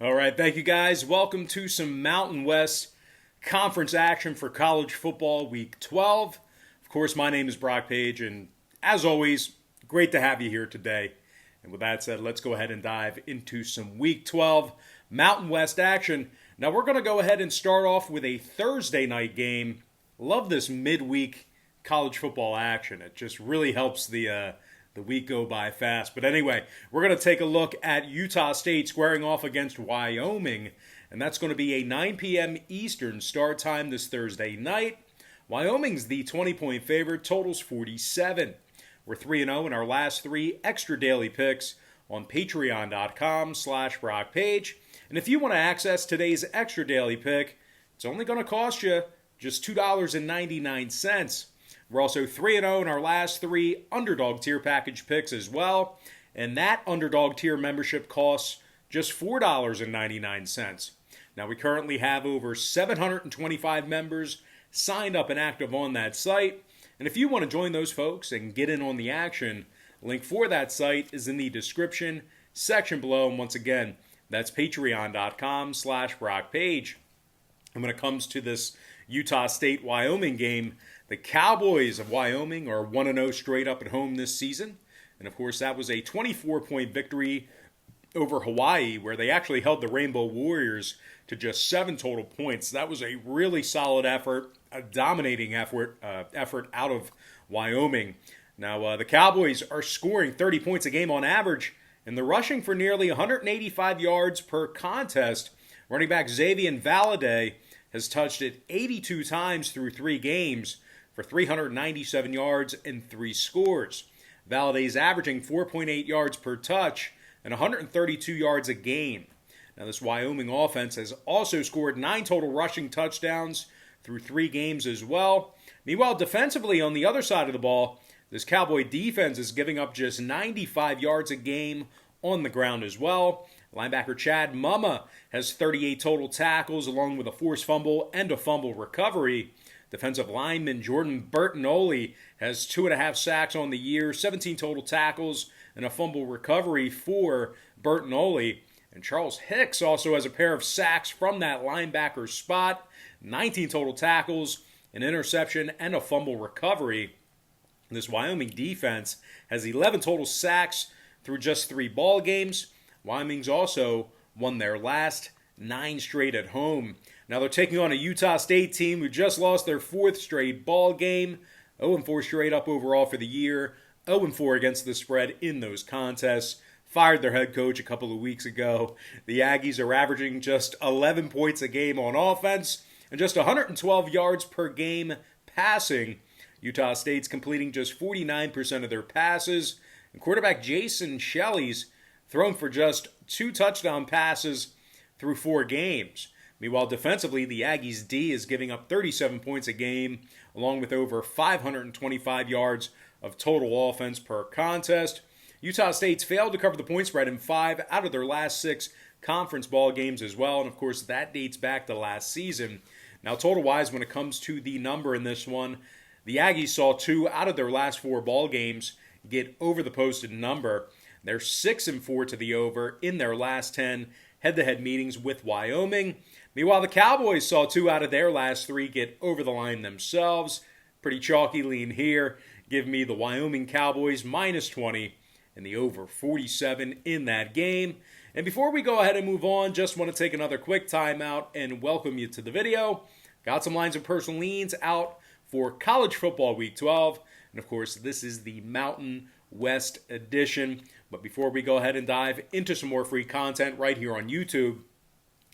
All right, thank you guys. Welcome to some Mountain West Conference action for college football week 12. Of course, my name is Brock Page, and as always, great to have you here today. And with that said, let's go ahead and dive into some week 12 Mountain West action. Now, we're going to go ahead and start off with a Thursday night game. Love this midweek college football action. It just really helps the week go by fast. But anyway, we're going to take a look at Utah State squaring off against Wyoming. And that's going to be a 9 p.m. Eastern start time this Thursday night. Wyoming's the 20-point favorite, totals 47. We're 3-0 in our last three extra daily picks on patreon.com/BrockPage. And if you want to access today's extra daily pick, it's only going to cost you just $2.99. We're also 3-0 in our last three Underdog tier package picks as well. And that Underdog tier membership costs just $4.99. Now, we currently have over 725 members signed up and active on that site. And if you want to join those folks and get in on the action, link for that site is in the description section below. And once again, that's patreon.com/BrockPage. And when it comes to this Utah State-Wyoming game, the Cowboys of Wyoming are 1-0 straight up at home this season. And of course, that was a 24-point victory over Hawaii, where they actually held the Rainbow Warriors to just 7 total points. That was a really solid effort, a dominating effort out of Wyoming. Now, the Cowboys are scoring 30 points a game on average, and they're rushing for nearly 185 yards per contest. Running back Xavier Valade has touched it 82 times through 3 games for 397 yards and 3 scores. Valade's averaging 4.8 yards per touch and 132 yards a game. Now, this Wyoming offense has also scored 9 total rushing touchdowns through 3 games as well. Meanwhile, defensively on the other side of the ball, this Cowboy defense is giving up just 95 yards a game on the ground as well. Linebacker Chad Mumma has 38 total tackles along with a forced fumble and a fumble recovery. Defensive lineman Jordan Bertinoli has 2.5 sacks on the year, 17 total tackles, and a fumble recovery for Bertinoli. And Charles Hicks also has a pair of sacks from that linebacker spot, 19 total tackles, an interception, and a fumble recovery. This Wyoming defense has 11 total sacks through just 3 ball games. Wyoming's also won their last 9 straight at home. Now they're taking on a Utah State team who just lost their 4th straight ball game. 0-4 straight up overall for the year. 0-4 against the spread in those contests. Fired their head coach a couple of weeks ago. The Aggies are averaging just 11 points a game on offense and just 112 yards per game passing. Utah State's completing just 49% of their passes. And quarterback Jason Shelley's thrown for just 2 touchdown passes through 4 games. Meanwhile, defensively, the Aggies' D is giving up 37 points a game, along with over 525 yards of total offense per contest. Utah State's failed to cover the point spread in 5 out of their last 6 conference ball games as well, and of course, that dates back to last season. Now, total-wise, when it comes to the number in this one, the Aggies saw 2 out of their last 4 ball games get over the posted number. They're 6-4 to the over in their last 10 head-to-head meetings with Wyoming. Meanwhile, the Cowboys saw 2 out of their last 3 get over the line themselves. Pretty chalky lean here. Give me the Wyoming Cowboys minus 20 and the over 47 in that game. And before we go ahead and move on, just want to take another quick timeout and welcome you to the video. Got some lines of personal leans out for college football week 12. And of course, this is the Mountain West edition. But before we go ahead and dive into some more free content right here on YouTube,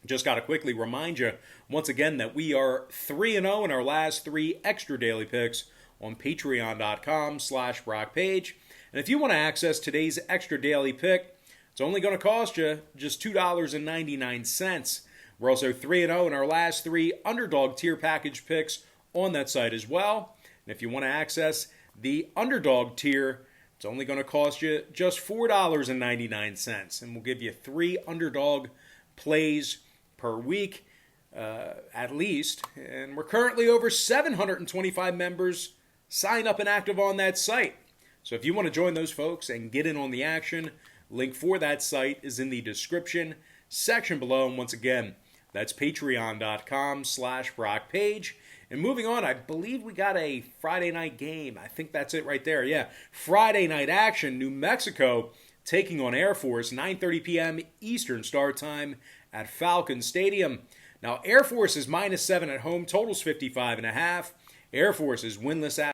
just got to quickly remind you once again that we are 3-0 in our last 3 extra daily picks on patreon.com/BrockPage. And if you want to access today's extra daily pick, it's only going to cost you just $2.99. We're also 3-0 in our last 3 Underdog tier package picks on that site as well. And if you want to access the Underdog tier, it's only going to cost you just $4.99. And we'll give you 3 Underdog plays per week, at least. And we're currently over 725 members signed up and active on that site. So if you want to join those folks and get in on the action, link for that site is in the description section below. And once again, that's patreon.com/BrockPage. And moving on, I believe we got a Friday night game. I think that's it right there. Yeah, Friday night action. New Mexico taking on Air Force, 9:30 p.m. Eastern start time at Falcon Stadium. Now, Air Force is -7 at home. Total's 55.5. Air Force is winless at